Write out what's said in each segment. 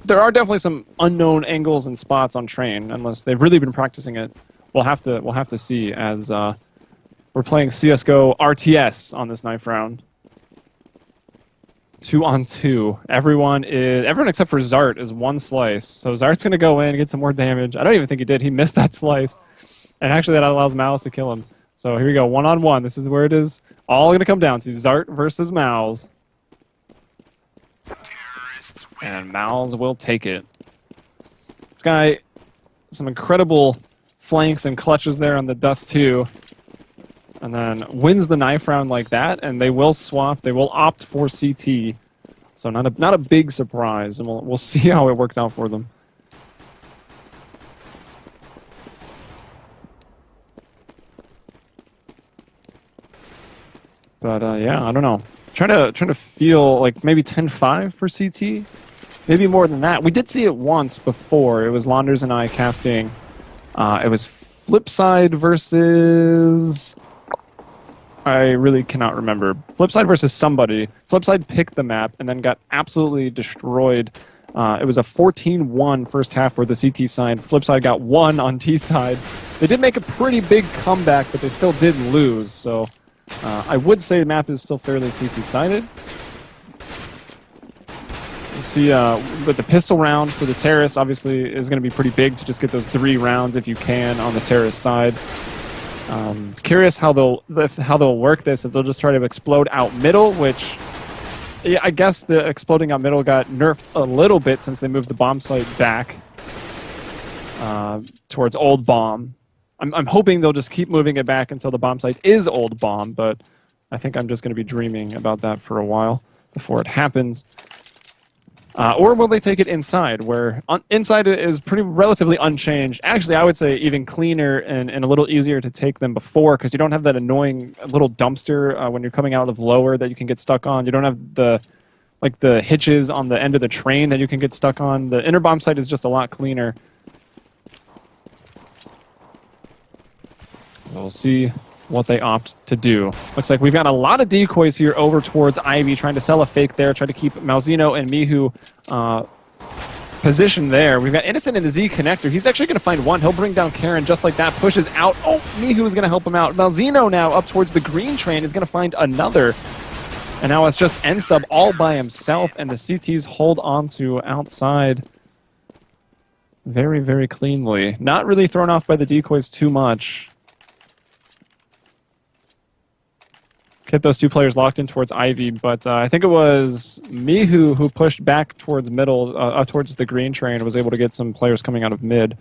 There are definitely some unknown angles and spots on train, unless they've really been practicing it. We'll have to see as we're playing CS:GO RTS on this knife round. 2-on-2. Everyone except for Zart is one slice. So Zart's gonna go in and get some more damage. I don't even think he did. He missed that slice, and actually that allows Mouse to kill him. So here we go, 1-on-1. This is where it is all gonna come down to Zart versus Mouse. And Mouse will take it. This guy, some incredible flanks and clutches there on the Dust 2. And then wins the knife round like that, and they will swap. They will opt for CT. So not a big surprise, and we'll see how it works out for them. But yeah, I don't know. Trying to feel like maybe 10-5 for CT. Maybe more than that. We did see it once before. It was Launders and I casting. It was Flipside versus... I really cannot remember. Flipside versus somebody. Flipside picked the map and then got absolutely destroyed. It was a 14-1 first half for the CT side. Flipside got 1 on T side. They did make a pretty big comeback, but they still did lose. So I would say the map is still fairly CT-sided. You see, with the pistol round for the Terrace, obviously, is going to be pretty big to just get those 3 rounds if you can on the Terrace side. Curious how they'll work this, if they'll just try to explode out middle, which yeah, I guess the exploding out middle got nerfed a little bit since they moved the bomb site back towards Old Bomb. I'm hoping they'll just keep moving it back until the bomb site is Old Bomb, but I think I'm just going to be dreaming about that for a while before it happens. Or will they take it inside, where inside is pretty relatively unchanged. Actually, I would say even cleaner and a little easier to take than before, because you don't have that annoying little dumpster when you're coming out of lower that you can get stuck on. You don't have the hitches on the end of the train that you can get stuck on. The inner bomb site is just a lot cleaner. We'll see what they opt to do. Looks like we've got a lot of decoys here over towards Ivy, trying to sell a fake there, try to keep Malzino and Mihu positioned there. We've got Innocent in the Z connector. He's actually going to find one. He'll bring down Karen just like that, pushes out. Oh, Mihu is going to help him out. Malzino now up towards the green train is going to find another. And now it's just N-Sub all by himself, and the CTs hold on to outside very, very cleanly. Not really thrown off by the decoys too much. Kept those 2 players locked in towards Ivy, but I think it was Mihu who pushed back towards middle, towards the green train, and was able to get some players coming out of mid.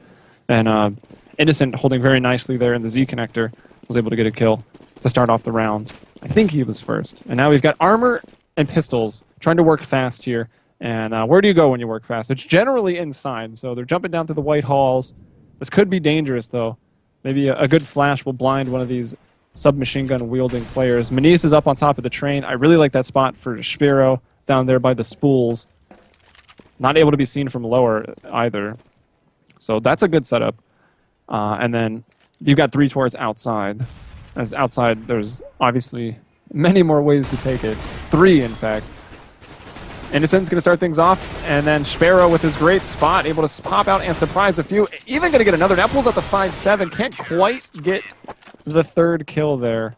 And Innocent, holding very nicely there in the Z connector, was able to get a kill to start off the round. I think he was first. And now we've got Armor and Pistols trying to work fast here. And where do you go when you work fast? It's generally inside, so they're jumping down through the white halls. This could be dangerous, though. Maybe a good flash will blind one of these submachine gun wielding players. Maniz is up on top of the train. I really like that spot for Spiro down there by the spools. Not able to be seen from lower either. So that's a good setup. And then you've got 3 towards outside. As outside, there's obviously many more ways to take it. 3, in fact. Innocent's going to start things off, and then Spiro with his great spot, able to pop out and surprise a few. Even going to get another. Now pulls out the 5-7. Can't quite get the 3rd kill there.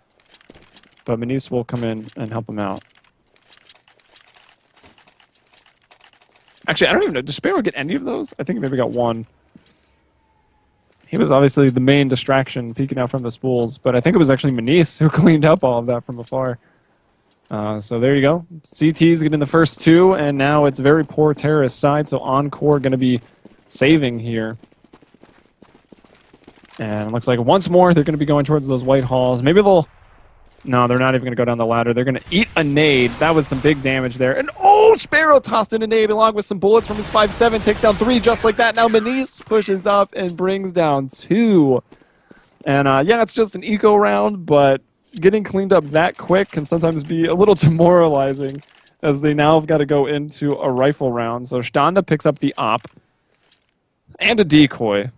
But Maniz will come in and help him out. Actually, I don't even know. Did Spiro get any of those? I think he maybe got 1. He was obviously the main distraction peeking out from the spools, but I think it was actually Maniz who cleaned up all of that from afar. So there you go. CT's getting the first 2, and now it's very poor Terrace side, so ENCORE going to be saving here. And it looks like once more they're going to be going towards those white halls. Maybe they'll... No, they're not even going to go down the ladder. They're going to eat a nade. That was some big damage there. And oh, Spiro tossed in a nade along with some bullets from his 5-7. Takes down 3 just like that. Now Maniz pushes up and brings down 2. And yeah, it's just an eco round, but getting cleaned up that quick can sometimes be a little demoralizing, as they now have got to go into a rifle round. So Standa picks up the op and a decoy.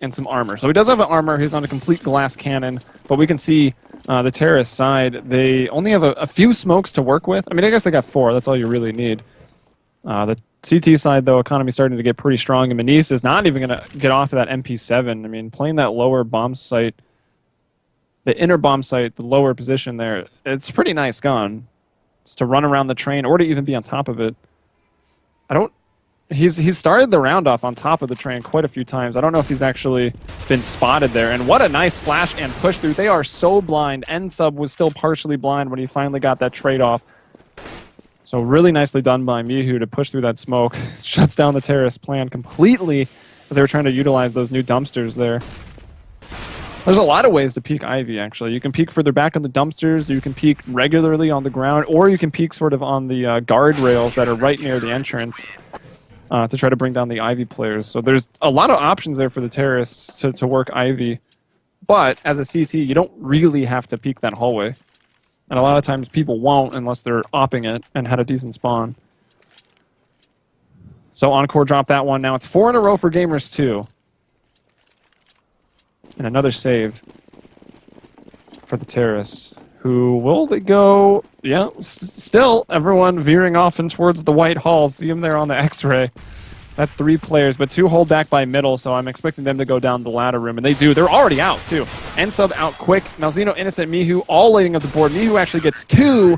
And some armor. So he does have an armor. He's not a complete glass cannon, but we can see The terrorist side, they only have a few smokes to work with. I mean, I guess they got 4. That's all you really need. The CT side, though, economy starting to get pretty strong, and Manise is not even going to get off of that MP7. I mean, playing that lower bomb site, the inner bomb site, the lower position there, it's a pretty nice gun. It's to run around the train or to even be on top of it. He's started the round off on top of the train quite a few times. I don't know if he's actually been spotted there. And what a nice flash and push through. They are so blind. NSub was still partially blind when he finally got that trade-off. So really nicely done by Mihu to push through that smoke. Shuts down the terrorist plan completely as they were trying to utilize those new dumpsters there. There's a lot of ways to peek Ivy, actually. You can peek further back on the dumpsters, you can peek regularly on the ground, or you can peek sort of on the guardrails that are right near the entrance to try to bring down the Ivy players. So there's a lot of options there for the terrorists to work Ivy. But as a CT, you don't really have to peek that hallway. And a lot of times people won't unless they're opping it and had a decent spawn. So ENCORE dropped that one. Now it's 4 in a row for Gamers2. And another save for the terrorists. Who will they go? Yeah, still everyone veering off and towards the white hall. See them there on the X-ray. That's 3 players, but 2 hold back by middle, so I'm expecting them to go down the ladder room, and they do. They're already out, too. NSub out quick. Malzeno, Innocent, Mihu, all lighting up the board. Mihu actually gets 2.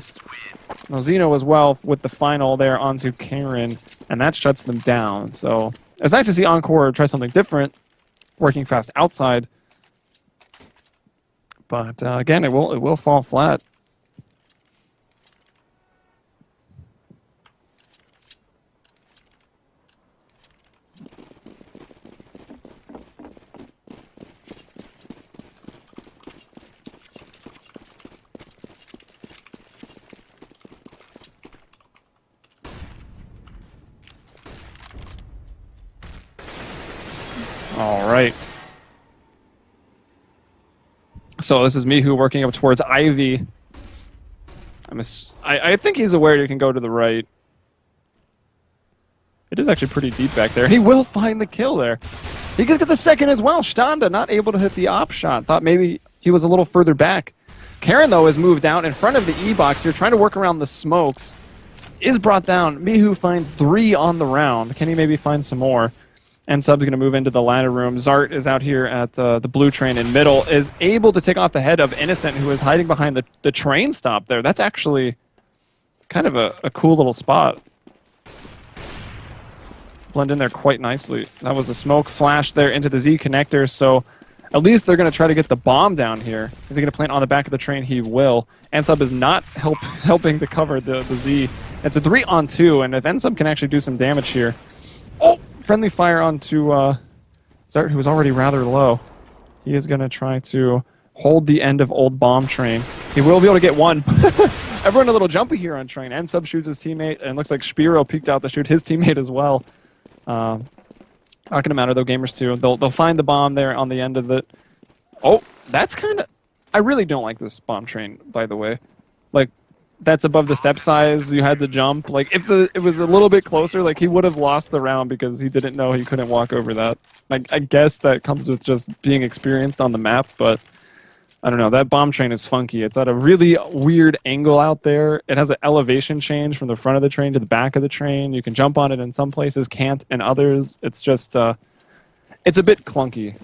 Malzeno as well with the final there onto Karen, and that shuts them down. So it's nice to see ENCORE try something different, working fast outside. But again, it will fall flat. All right. So this is Mihu working up towards Ivy. I think he's aware you can go to the right. It is actually pretty deep back there. And he will find the kill there. He gets the second as well. Standa not able to hit the op shot. Thought maybe he was a little further back. Karen, though, has moved out in front of the E-box here, trying to work around the smokes. Is brought down. Mihu finds 3 on the round. Can he maybe find some more? NSub's going to move into the ladder room. Zart is out here at the blue train in middle, is able to take off the head of Innocent, who is hiding behind the train stop there. That's actually kind of a cool little spot. Blend in there quite nicely. That was a smoke flash there into the Z connector, so at least they're going to try to get the bomb down here. Is he going to plant on the back of the train? He will. NSub is not helping to cover the Z. It's a 3-on-2, and if NSub can actually do some damage here... Oh! Friendly fire onto Zart, who was already rather low. He is going to try to hold the end of old bomb train. He will be able to get 1. Everyone a little jumpy here on train. NSub shoots his teammate, and it looks like Spiro peeked out to shoot his teammate as well. Not going to matter, though, Gamers2. They'll find the bomb there on the end of it. Oh, that's kind of... I really don't like this bomb train, by the way. Like, that's above the step size, you had the jump. Like, if it was a little bit closer, like, he would have lost the round because he didn't know he couldn't walk over that. Like, I guess that comes with just being experienced on the map, but I don't know. That bomb train is funky. It's at a really weird angle out there. It has an elevation change from the front of the train to the back of the train. You can jump on it in some places, can't in others. It's just, it's a bit clunky,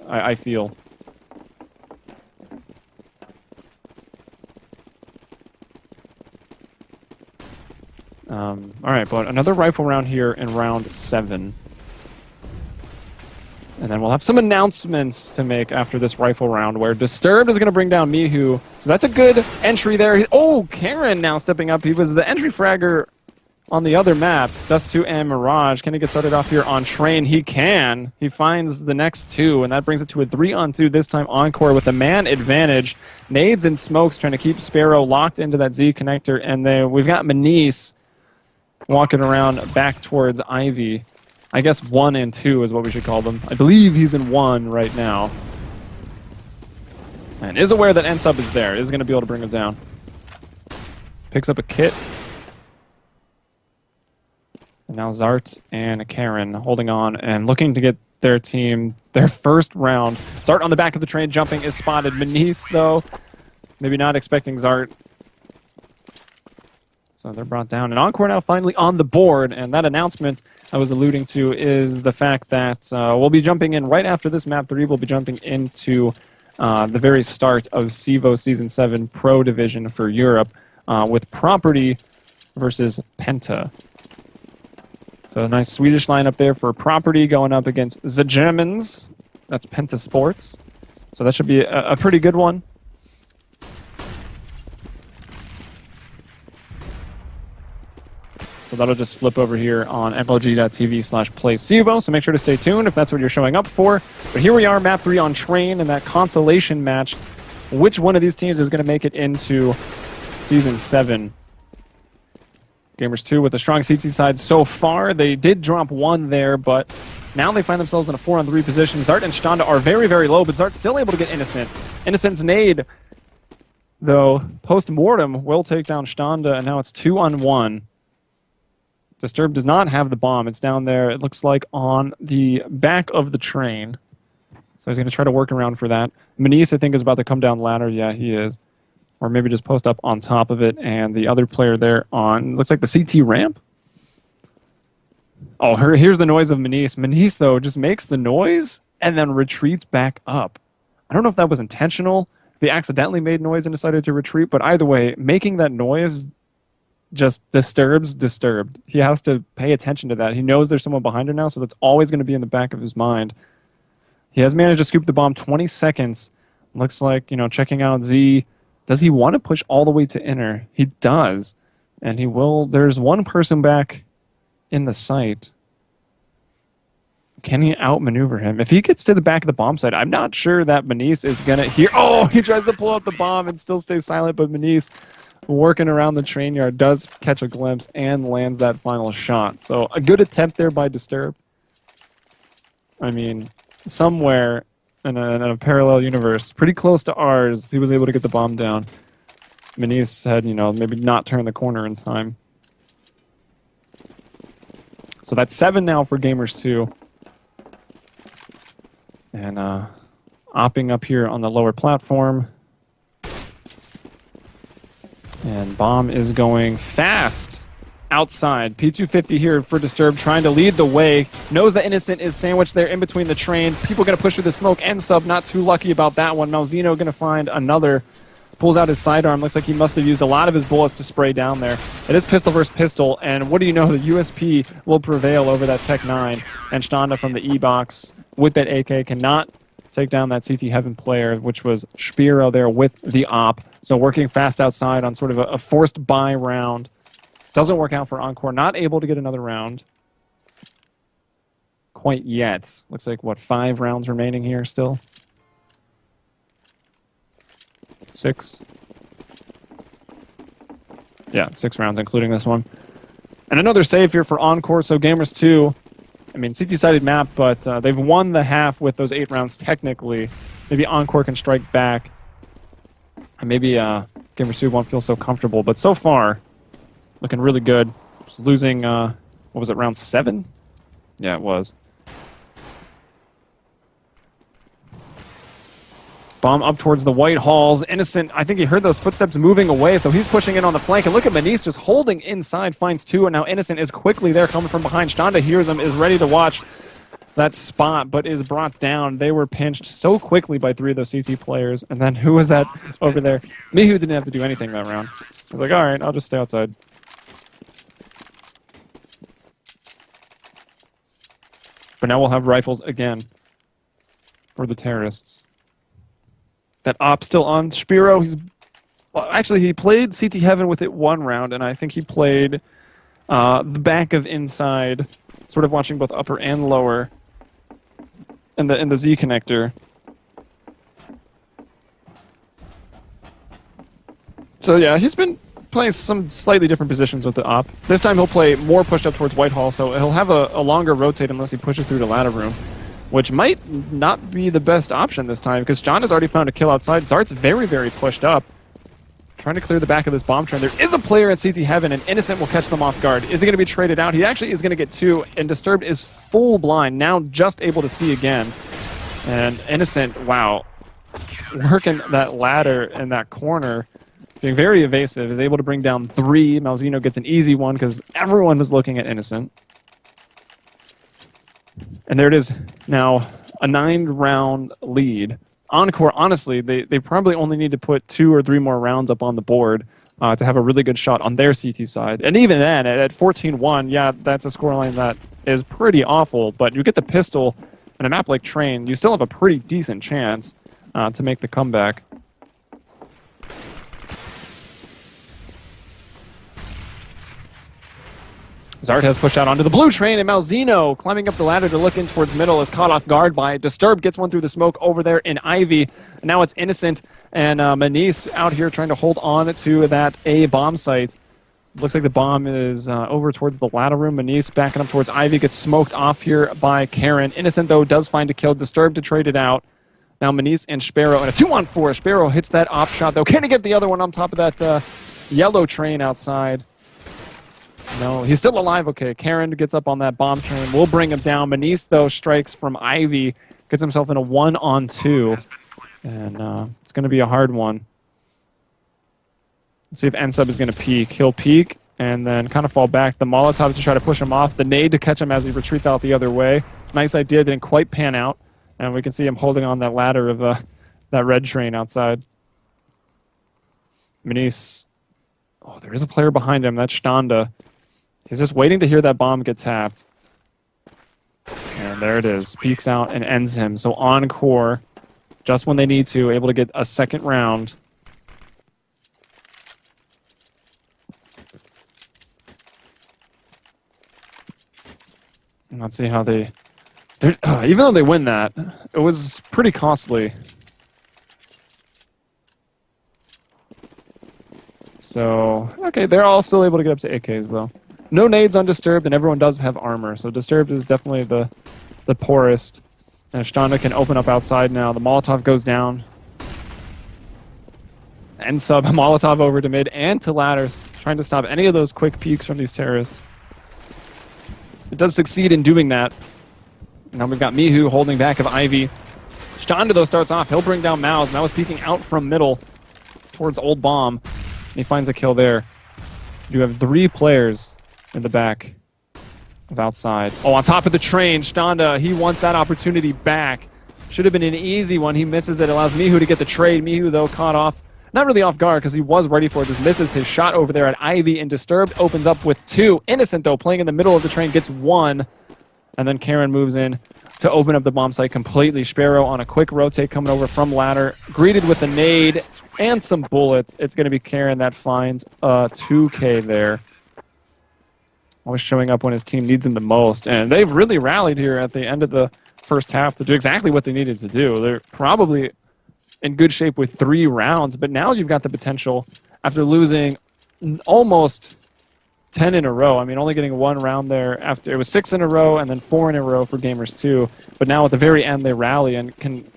I feel. All right, but another rifle round here in round 7. And then we'll have some announcements to make after this rifle round where Disturbed is going to bring down Mihu. So that's a good entry there. Oh, Karen now stepping up. He was the entry fragger on the other maps, Dust 2 and Mirage. Can he get started off here on train? He can. He finds the next 2, and that brings it to a 3-on-2, this time ENCORE with a man advantage. Nades and smokes trying to keep Sparrow locked into that Z connector. And then we've got Manise walking around back towards Ivy. I guess 1 and 2 is what we should call them. I believe he's in 1 right now. And is aware that NSub is there. Is going to be able to bring him down. Picks up a kit. And now Zart and Karen holding on and looking to get their team their first round. Zart on the back of the train jumping is spotted. Manise, though, maybe not expecting Zart. So they're brought down. And ENCORE now finally on the board. And that announcement I was alluding to is the fact that we'll be jumping in right after this map 3. We'll be jumping into the very start of CEVO Season 7 Pro Division for Europe with Property versus Penta. So a nice Swedish lineup there for Property going up against the Germans. That's Penta Sports. So that should be a pretty good one. So that'll just flip over here on mlg.tv/playcevo. So make sure to stay tuned if that's what you're showing up for. But here we are, map 3 on Train, and that consolation match. Which one of these teams is going to make it into Season 7? Gamers2 with a strong CT side so far. They did drop one there, but now they find themselves in a 4-on-3 position. Zart and Standa are very, very low, but Zart's still able to get Innocent. Innocent's nade, though, post-mortem will take down Standa, and now it's 2-on-1. Disturbed does not have the bomb. It's down there, it looks like, on the back of the train. So he's going to try to work around for that. Manice, I think, is about to come down ladder. Yeah, he is. Or maybe just post up on top of it. And the other player there on, looks like the CT ramp. Oh, here's the noise of Manice. Manice, though, just makes the noise and then retreats back up. I don't know if that was intentional, if he accidentally made noise and decided to retreat, but either way, making that noise just disturbed. He has to pay attention to that. He knows there's someone behind her now, so that's always going to be in the back of his mind. He has managed to scoop the bomb 20 seconds. Looks like, checking out Z. Does he want to push all the way to inner? He does. And he will. There's one person back in the site. Can he outmaneuver him? If he gets to the back of the bomb site, I'm not sure that Manice is going to hear. Oh, he tries to pull out the bomb and still stay silent, but Manice, working around the train yard, does catch a glimpse and lands that final shot. So a good attempt there by Disturbed. I mean, somewhere in a parallel universe, pretty close to ours, he was able to get the bomb down. Manice had, maybe not turned the corner in time. So that's 7 now for Gamers2. And opping up here on the lower platform. And bomb is going fast outside. P250 here for Disturbed, trying to lead the way. Knows that Innocent is sandwiched there in between the train. People going to push through the smoke and sub. Not too lucky about that one. Malzino going to find another. Pulls out his sidearm. Looks like he must have used a lot of his bullets to spray down there. It is pistol versus pistol. And what do you know? The USP will prevail over that Tech 9. And Standa from the E-Box with that AK cannot take down that CT Heaven player, which was Spiro there with the op. So working fast outside on sort of a forced buy round. Doesn't work out for ENCORE. Not able to get another round quite yet. Looks like, 5 rounds remaining here still? 6? Yeah, 6 rounds, including this one. And another save here for ENCORE. So Gamers2, CT-sided map, but they've won the half with those 8 rounds technically. Maybe ENCORE can strike back. And maybe Gamers2 won't feel so comfortable. But so far, looking really good. Just losing, what was it, round 7? Yeah, it was. Bomb up towards the White Halls. Innocent, I think he heard those footsteps moving away, so he's pushing in on the flank. And look at Manice just holding inside, finds 2, and now Innocent is quickly there coming from behind. Standa hears him, is ready to watch that spot, but is brought down. They were pinched so quickly by 3 of those CT players. And then who was that over there? Mihu didn't have to do anything that round. I was like, all right, I'll just stay outside. But now we'll have rifles again for the terrorists. That op still on. Spiro, he played CT Heaven with it 1 round, and I think he played the back of inside, sort of watching both upper and lower in the Z connector. So yeah, he's been playing some slightly different positions with the op. This time he'll play more pushed up towards Whitehall, so he'll have a longer rotate unless he pushes through the ladder room, which might not be the best option this time, because John has already found a kill outside. Zart's very, very pushed up, trying to clear the back of this bomb train. There is a player at CT Heaven, and Innocent will catch them off guard. Is he going to be traded out? He actually is going to get 2, and Disturbed is full blind, now just able to see again. And Innocent, wow, working that ladder in that corner, being very evasive, is able to bring down 3. Malzino gets an easy one because everyone was looking at Innocent. And there it is now, a 9-round lead. ENCORE, honestly, they probably only need to put 2 or 3 more rounds up on the board to have a really good shot on their CT side. And even then, at 14-1, yeah, that's a scoreline that is pretty awful, but you get the pistol in a map like Train, you still have a pretty decent chance to make the comeback. Zard has pushed out onto the blue train, and Malzino, climbing up the ladder to look in towards middle, is caught off guard by it. Disturbed gets one through the smoke over there in Ivy. And now it's Innocent and Manice out here trying to hold on to that A bomb site. Looks like the bomb is over towards the ladder room. Manice backing up towards Ivy, gets smoked off here by Karen. Innocent, though, does find a kill. Disturbed to trade it out. Now Manice and Sparrow, and a 2-on-4. Sparrow hits that op shot, though. Can he get the other one on top of that yellow train outside? No, he's still alive. Okay, Karen gets up on that bomb train. We'll bring him down. Manice, though, strikes from Ivy. Gets himself in a 1-on-2. And it's going to be a hard one. Let's see if N-Sub is going to peek. He'll peek and then kind of fall back. The Molotov to try to push him off. The nade to catch him as he retreats out the other way. Nice idea. Didn't quite pan out. And we can see him holding on that ladder of that red train outside. Manice. Oh, there is a player behind him. That's Standa. He's just waiting to hear that bomb get tapped. And there it is. Peeks out and ends him. So ENCORE, just when they need to, able to get a second round. And let's see how they... even though they win that, it was pretty costly. So, okay, they're all still able to get up to AKs, though. No nades on Disturbed, and everyone does have armor. So Disturbed is definitely the poorest. And Standa can open up outside now. The Molotov goes down. And sub Molotov over to mid and to ladders, trying to stop any of those quick peeks from these terrorists. It does succeed in doing that. Now we've got Mihu holding back of Ivy. Standa, though, starts off. He'll bring down Mouse. Now is peeking out from middle towards Old Bomb. And he finds a kill there. You have 3 players in the back of outside. Oh, on top of the train, Standa, he wants that opportunity back. Should have been an easy one. He misses it. Allows Mihu to get the trade. Mihu, though, caught off. Not really off guard because he was ready for it. Just misses his shot over there at Ivy, and Disturbed opens up with 2. Innocent, though, playing in the middle of the train, gets 1. And then Karen moves in to open up the bomb site completely. Sparrow on a quick rotate coming over from ladder. Greeted with a nade and some bullets. It's going to be Karen that finds a 2K there. Always showing up when his team needs him the most. And they've really rallied here at the end of the first half to do exactly what they needed to do. They're probably in good shape with 3 rounds, but now you've got the potential, after losing almost 10 in a row. I mean, only getting 1 round there after. It was 6 in a row and then 4 in a row for Gamers2. But now at the very end, they rally and can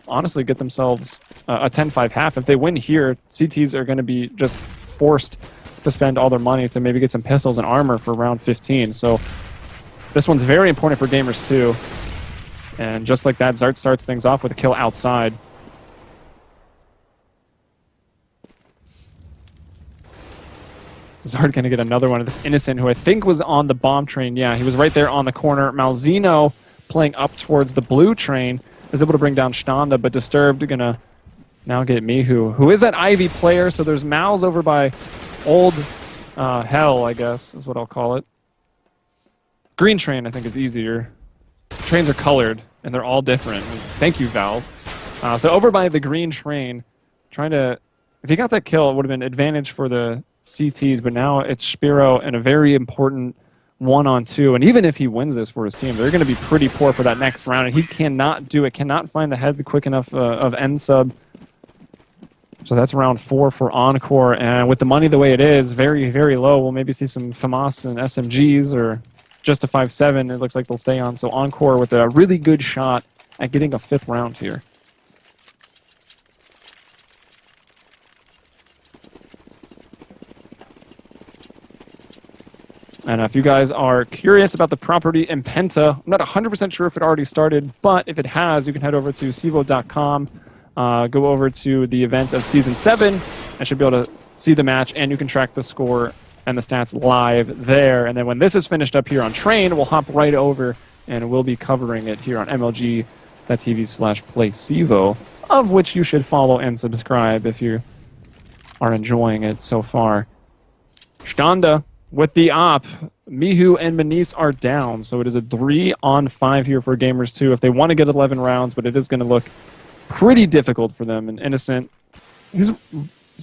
honestly get themselves a 10-5 half. If they win here, CTs are going to be just forced to spend all their money to maybe get some pistols and armor for round 15. So this one's very important for Gamers2. And just like that, Zart starts things off with a kill outside. Zard going to get another one. That's Innocent, who I think was on the bomb train. Yeah, he was right there on the corner. Malzino, playing up towards the blue train, is able to bring down Standa, but Disturbed going to now get Mihu, who is that Ivy player. So there's Mal's over by Old Hell, I guess, is what I'll call it. Green train, I think, is easier. Trains are colored, and they're all different. Thank you, Valve. So over by the green train, trying to... If he got that kill, it would have been advantage for the CTs, but now it's Spiro in a very important 1-on-2. And even if he wins this for his team, they're going to be pretty poor for that next round, and he cannot do it, cannot find the head quick enough of N-Sub. So that's round 4 for ENCORE, and with the money the way it is, very, very low, we'll maybe see some FAMAS and SMGs, or just a 5.7 it looks like they'll stay on. So ENCORE with a really good shot at getting a 5th round here. And if you guys are curious about the property in Penta, I'm not 100% sure if it already started, but if it has, you can head over to CEVO.com. go over to the events of Season 7 and should be able to see the match, and you can track the score and the stats live there. And then when this is finished up here on Train, we'll hop right over and we'll be covering it here on MLG.tv/PlayCEVO, of which you should follow and subscribe if you are enjoying it so far. Standa with the op. Mihu and Manice are down, so it is a 3-on-5 here for Gamers2 if they want to get 11 rounds, but it is going to look pretty difficult for them. And Innocent, he's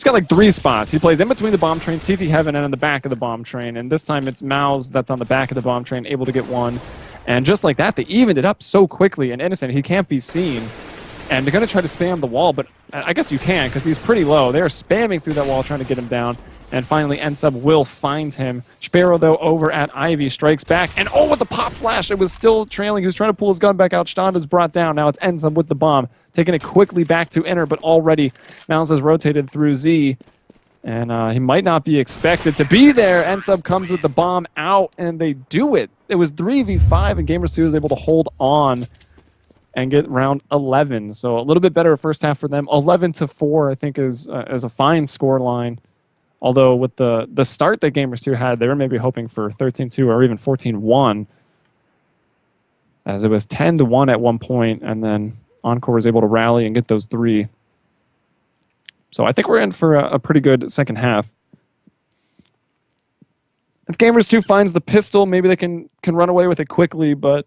got like 3 spots. He plays in between the bomb train, CT Heaven, and in the back of the bomb train. And this time it's Mouse that's on the back of the bomb train, able to get one. And just like that, they evened it up so quickly. And Innocent, he can't be seen. And they're going to try to spam the wall, but I guess you can because he's pretty low. They're spamming through that wall trying to get him down. And finally, NSub will find him. Sparrow, though, over at Ivy, strikes back. And oh, with the pop flash, it was still trailing. He was trying to pull his gun back out. Standa's brought down. Now it's NSub with the bomb, taking it quickly back to Inner, but already Mouse has rotated through Z. And he might not be expected to be there. NSub comes with the bomb out, and they do it. It was 3v5, and Gamers2 is able to hold on and get round 11. So a little bit better first half for them. 11-4, I think, is a fine score line. Although with the start that Gamers2 had, they were maybe hoping for 13-2 or even 14-1, as it was 10-1 at one point, and then ENCORE was able to rally and get those 3. So I think we're in for a pretty good second half. If Gamers2 finds the pistol, maybe they can run away with it quickly, but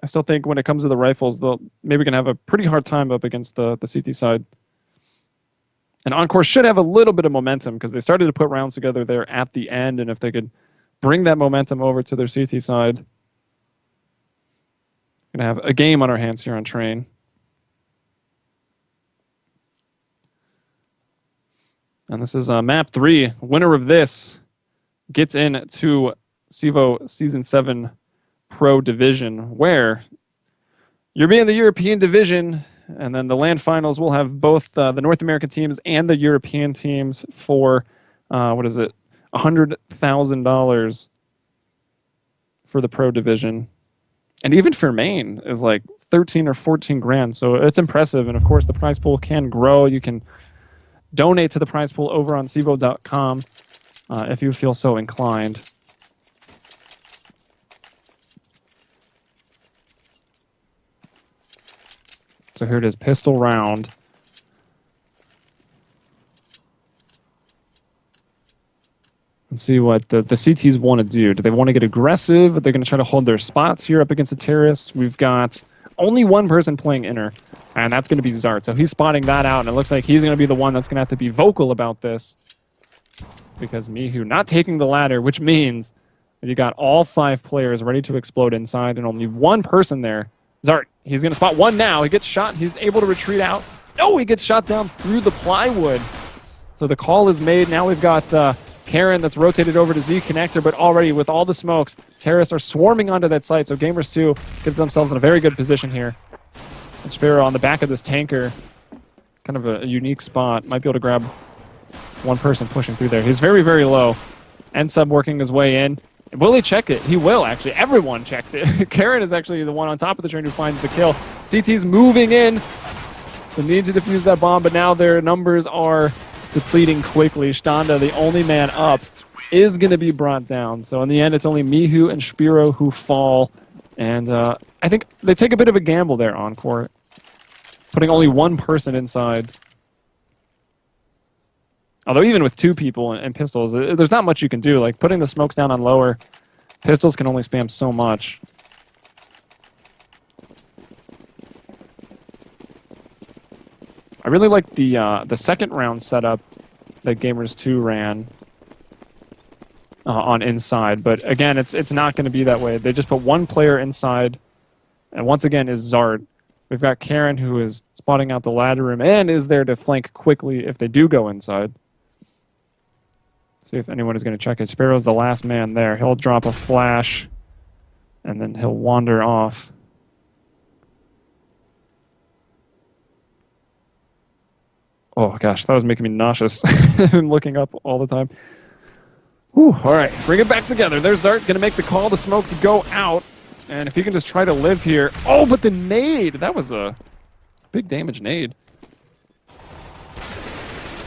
I still think when it comes to the rifles, they'll maybe going to have a pretty hard time up against the CT side. And ENCORE should have a little bit of momentum because they started to put rounds together there at the end, and if they could bring that momentum over to their CT side, going to have a game on our hands here on Train. And this is map 3. Winner of this gets into CEVO Season 7 Pro Division, where you're being the European Division, and then the LAN finals will have both the North American teams and the European teams for, what is it, $100,000 for the Pro Division. And even for main is like 13 or 14 grand, so it's impressive. And of course, the prize pool can grow. You can donate to the prize pool over on CEVO.com if you feel so inclined. So here it is, pistol round. Let's see what the CTs want to do. Do they want to get aggressive? Are they going to try to hold their spots here up against the terrorists? We've got only one person playing Inner, and that's going to be Zart. So he's spotting that out, and it looks like he's going to be the one that's going to have to be vocal about this. Because Mihu not taking the ladder, which means that you got all 5 players ready to explode inside and only one person there. Zart, he's going to spot one now. He gets shot. He's able to retreat out. No, he gets shot down through the plywood. So the call is made. Now we've got Karen that's rotated over to Z connector, but already with all the smokes, terrorists are swarming onto that site. So Gamers2 gets themselves in a very good position here. And Sparrow on the back of this tanker, kind of a unique spot. Might be able to grab one person pushing through there. He's very, very low. NSub working his way in. Will he check it? He will, actually. Everyone checked it. Karen is actually the one on top of the train who finds the kill. CT's moving in. They need to defuse that bomb, but now their numbers are depleting quickly. Standa, the only man up, is going to be brought down. So in the end, it's only Mihu and Spiro who fall. And I think they take a bit of a gamble there, ENCORE, putting only one person inside. Although even with 2 people and pistols, there's not much you can do. Like putting the smokes down on lower, pistols can only spam so much. I really like the second round setup that Gamers2 ran on inside, but again, it's not going to be that way. They just put one player inside, and once again is Zard. We've got Karen who is spotting out the ladder room and is there to flank quickly if they do go inside. See if anyone is going to check it. Sparrow's the last man there. He'll drop a flash, and then he'll wander off. Oh, gosh, that was making me nauseous. I'm looking up all the time. Whew, all right, bring it back together. There's Zart going to make the call. The smokes go out, and if he can just try to live here. Oh, but the nade! That was a big damage nade.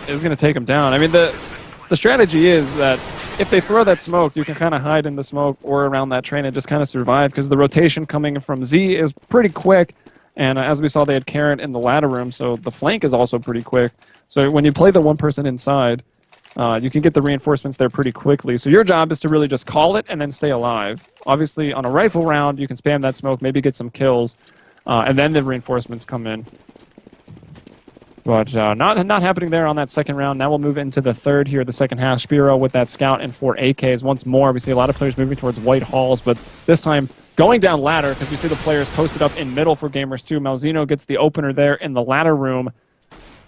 is going to take him down. I mean, the strategy is that if they throw that smoke, you can kind of hide in the smoke or around that train and just kind of survive because the rotation coming from Z is pretty quick. And as we saw, they had Karen in the ladder room, so the flank is also pretty quick. So when you play the one person inside, you can get the reinforcements there pretty quickly. So your job is to really just call it and then stay alive. Obviously, on a rifle round, you can spam that smoke, maybe get some kills, and then the reinforcements come in. But not happening there on that second round. Now we'll move into the third here, the second half. Spiro with that scout and 4 AKs. Once more, we see a lot of players moving towards white halls, but this time going down ladder because we see the players posted up in middle for Gamers2. Malzino gets the opener there in the ladder room.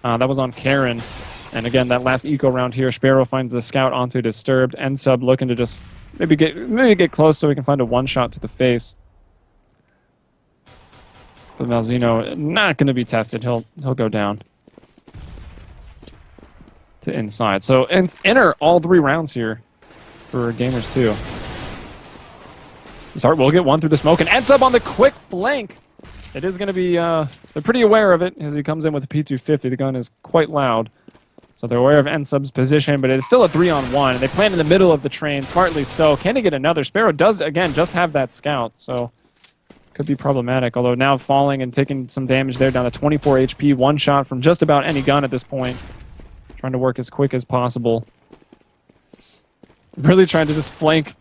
That was on Karen. And again, that last eco round here, Spiro finds the scout onto Disturbed. N-Sub looking to just maybe get close so we can find a one-shot to the face. But Malzino not going to be tested. He'll go down to inside. So enter all 3 rounds here for Gamers2. Start will get one through the smoke, and ends up on the quick flank. It is going to be, they're pretty aware of it as he comes in with a P250. The gun is quite loud. So they're aware of N-Sub's position, but it is still a 3-on-1. They plan in the middle of the train, smartly so. Can he get another? Sparrow does, again, just have that scout, so could be problematic. Although now falling and taking some damage there, down to 24 HP. One shot from just about any gun at this point. Trying to work as quick as possible. Really trying to just flank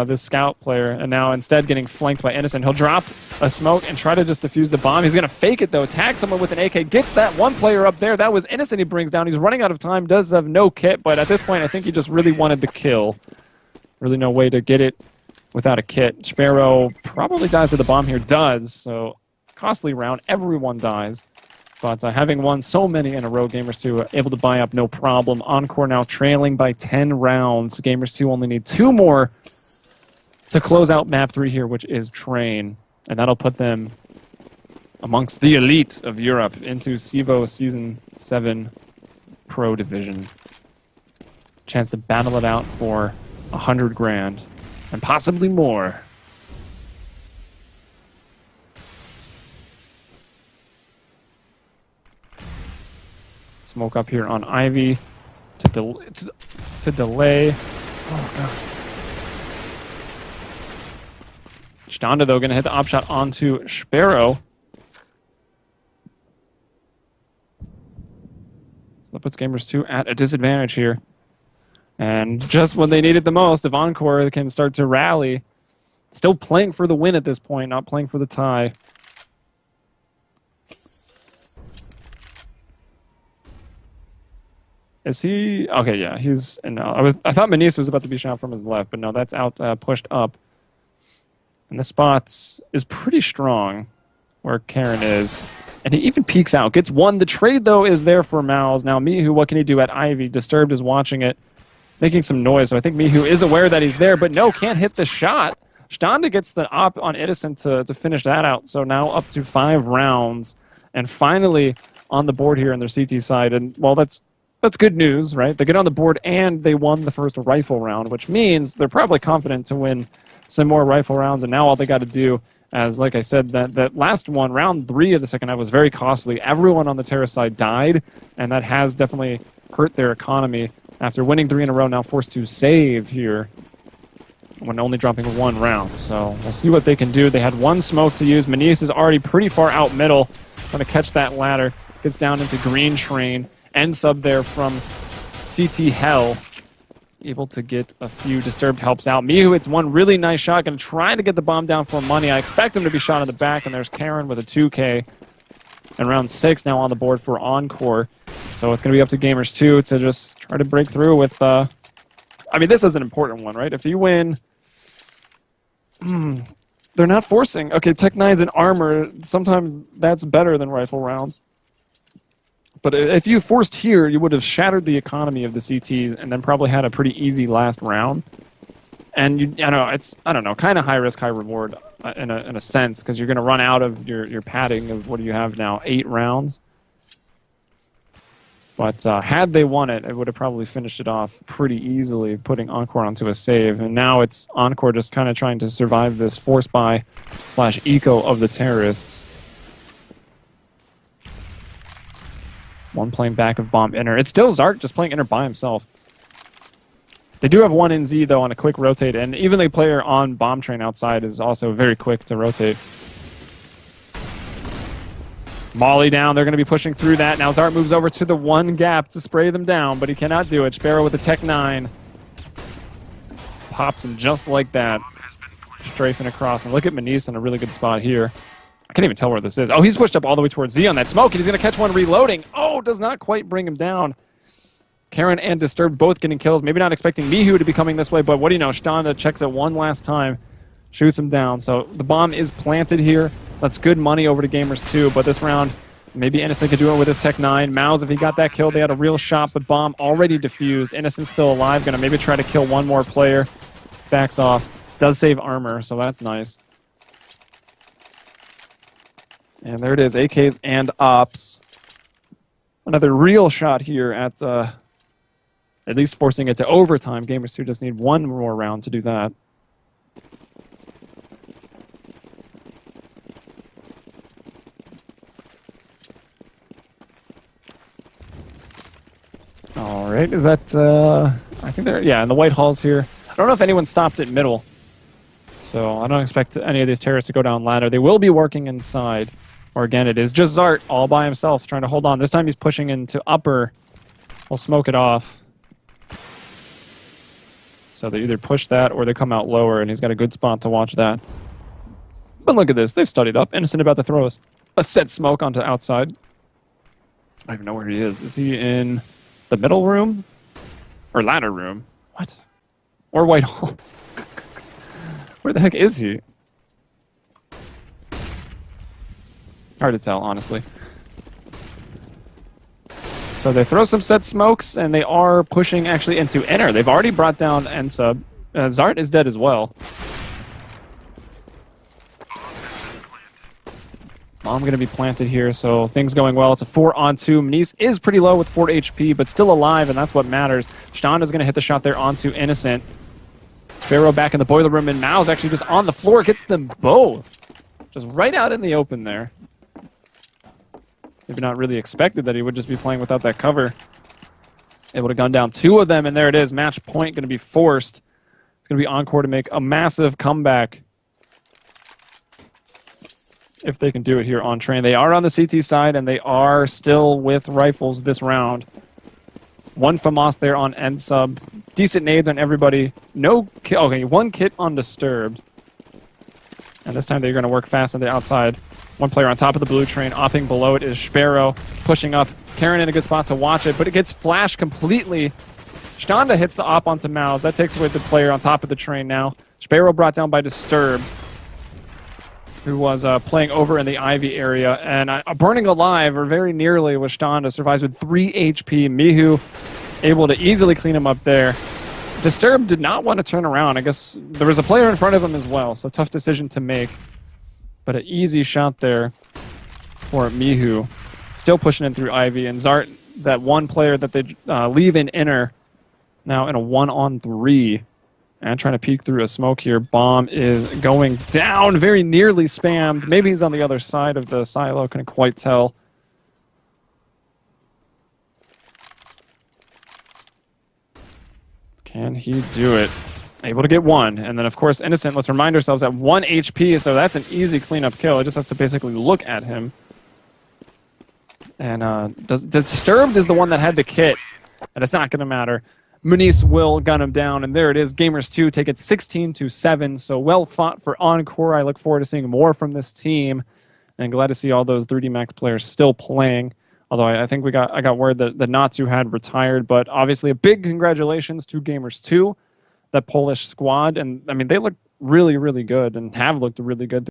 this scout player, and now instead getting flanked by Innocent. He'll drop a smoke and try to just defuse the bomb. He's going to fake it, though. Tag someone with an AK. Gets that one player up there. That was Innocent he brings down. He's running out of time. Does have no kit, but at this point, I think he just really wanted the kill. Really no way to get it without a kit. Sparrow probably dies to the bomb here. Does, so costly round. Everyone dies. But having won so many in a row, Gamers2 able to buy up no problem. Encore now trailing by 10 rounds. Gamers2 only need 2 more to close out map 3 here, which is Train. And that'll put them amongst the elite of Europe into CEVO Season 7 Pro Division. Chance to battle it out for 100 grand and possibly more. Smoke up here on Ivy to delay. Oh, God. Standa, though, going to hit the op shot onto Sparrow. That puts Gamers2 at a disadvantage here. And just when they need it the most, if ENCORE can start to rally. Still playing for the win at this point, not playing for the tie. Is he? Okay, yeah, he's. No, I thought Manise was about to be shot from his left, but no, that's out, pushed up. And the spot is pretty strong where Karen is. And he even peeks out. Gets one. The trade, though, is there for Mouse. Now, Mihu, what can he do at Ivy? Disturbed is watching it, making some noise. So I think Mihu is aware that he's there, but no, can't hit the shot. Standa gets the op on Edison to finish that out. So now up to 5 rounds. And finally on the board here on their CT side. And, well, that's good news, right? They get on the board and they won the first rifle round, which means they're probably confident to win some more rifle rounds. And now all they got to do, as like I said, that last one, round 3 of the second half, was very costly. Everyone on the terrorist side died, and that has definitely hurt their economy. After winning 3 in a row, now forced to save here when only dropping 1 round. So we'll see what they can do. They had 1 smoke to use. Manise is already pretty far out middle, trying to catch that ladder. Gets down into green train. N-Sub there from CT Hell. Able to get a few. Disturbed helps out. Mihu hits 1 really nice shot. Going to try to get the bomb down for money. I expect him to be shot in the back, and there's Karen with a 2K. And round 6 now on the board for ENCORE. So it's going to be up to Gamers2 to just try to break through with... I mean, this is an important one, right? If you win... they're not forcing. Okay, Tech 9's and armor. Sometimes that's better than rifle rounds. But if you forced here, you would have shattered the economy of the CTs and then probably had a pretty easy last round. And I don't know, kind of high risk, high reward in a sense, because you're going to run out of your padding of what do you have now, 8 rounds. But had they won it, it would have probably finished it off pretty easily, putting ENCORE onto a save. And now it's ENCORE just kind of trying to survive this force buy / eco of the terrorists. One playing back of bomb inner. It's still Zart just playing inner by himself. They do have one in Z, though, on a quick rotate, and even the player on bomb train outside is also very quick to rotate. Molly down. They're going to be pushing through that. Now Zart moves over to the one gap to spray them down, but he cannot do it. Sparrow with the Tech 9. Pops him just like that. Strafing across. And look at Manise in a really good spot here. I can't even tell where this is. Oh, he's pushed up all the way towards Z on that smoke, and he's going to catch one reloading. Oh, does not quite bring him down. Karen and Disturbed both getting kills. Maybe not expecting Mihu to be coming this way, but what do you know? Standa checks it one last time. Shoots him down. So the bomb is planted here. That's good money over to Gamers2, but this round, maybe Innocent could do it with his Tech 9. Mouse, if he got that kill, they had a real shot, but bomb already defused. Innocent still alive, gonna maybe try to kill one more player. Backs off. Does save armor, so that's nice. And there it is, AKs and Ops. Another real shot here at least forcing it to overtime. Gamers2 just need one more round to do that. All right, is that, I think they're, yeah, in the White Halls here. I don't know if anyone stopped at middle, so I don't expect any of these terrorists to go down ladder. They will be working inside, or again, it is just Zart all by himself trying to hold on. This time he's pushing into upper. We'll smoke it off. So they either push that or they come out lower, and he's got a good spot to watch that. But look at this, they've studied up. Innocent about to throw a set smoke onto outside. I don't even know where he is. Is he in the middle room? Or ladder room? What? Or White Halls? Where the heck is he? Hard to tell, honestly. So they throw some set smokes, and they are pushing actually into inner. They've already brought down N-sub. Zart is dead as well. Bomb going to be planted here, so things going well. It's a 4-on-2. Manise is pretty low with 4 HP, but still alive, and that's what matters. Shtanda's going to hit the shot there onto Innocent. Sparrow back in the boiler room, and Mao's actually just on the floor. Gets them both. Just right out in the open there. Maybe not really expected that he would just be playing without that cover. Able to gun down 2 of them, and there it is. Match point going to be forced. It's going to be ENCORE to make a massive comeback. If they can do it here on train. They are on the CT side, and they are still with rifles this round. One FAMAS there on N-sub. Decent nades on everybody. No kill. Okay, 1 kit on Disturbed. And this time they're going to work fast on the outside. One player on top of the blue train. Opping below it is Sparrow. Pushing up. Karen in a good spot to watch it, but it gets flashed completely. Standa hits the op onto Mouse. That takes away the player on top of the train now. Sparrow brought down by Disturbed, who was playing over in the Ivy area. And burning alive, or very nearly, was Standa. Survives with 3 HP. Mihu able to easily clean him up there. Disturbed did not want to turn around. I guess there was a player in front of him as well, so tough decision to make. But an easy shot there for Mihu. Still pushing in through Ivy. And Zart, that one player that they leave in inner, now in a 1-on-3. And trying to peek through a smoke here. Bomb is going down, very nearly spammed. Maybe he's on the other side of the silo, couldn't quite tell. Can he do it? Able to get 1. And then, of course, Innocent, let's remind ourselves, at 1 HP, so that's an easy cleanup kill. It just has to basically look at him. And Disturbed is the one that had the kit, and it's not going to matter. Manise will gun him down, and there it is. Gamers2 take it 16-7, so well fought for ENCORE. I look forward to seeing more from this team, and glad to see all those 3D Max players still playing. Although I think I got word that the Natsu had retired, but obviously a big congratulations to Gamers2, that Polish squad. And I mean, they look really, really good and have looked really good.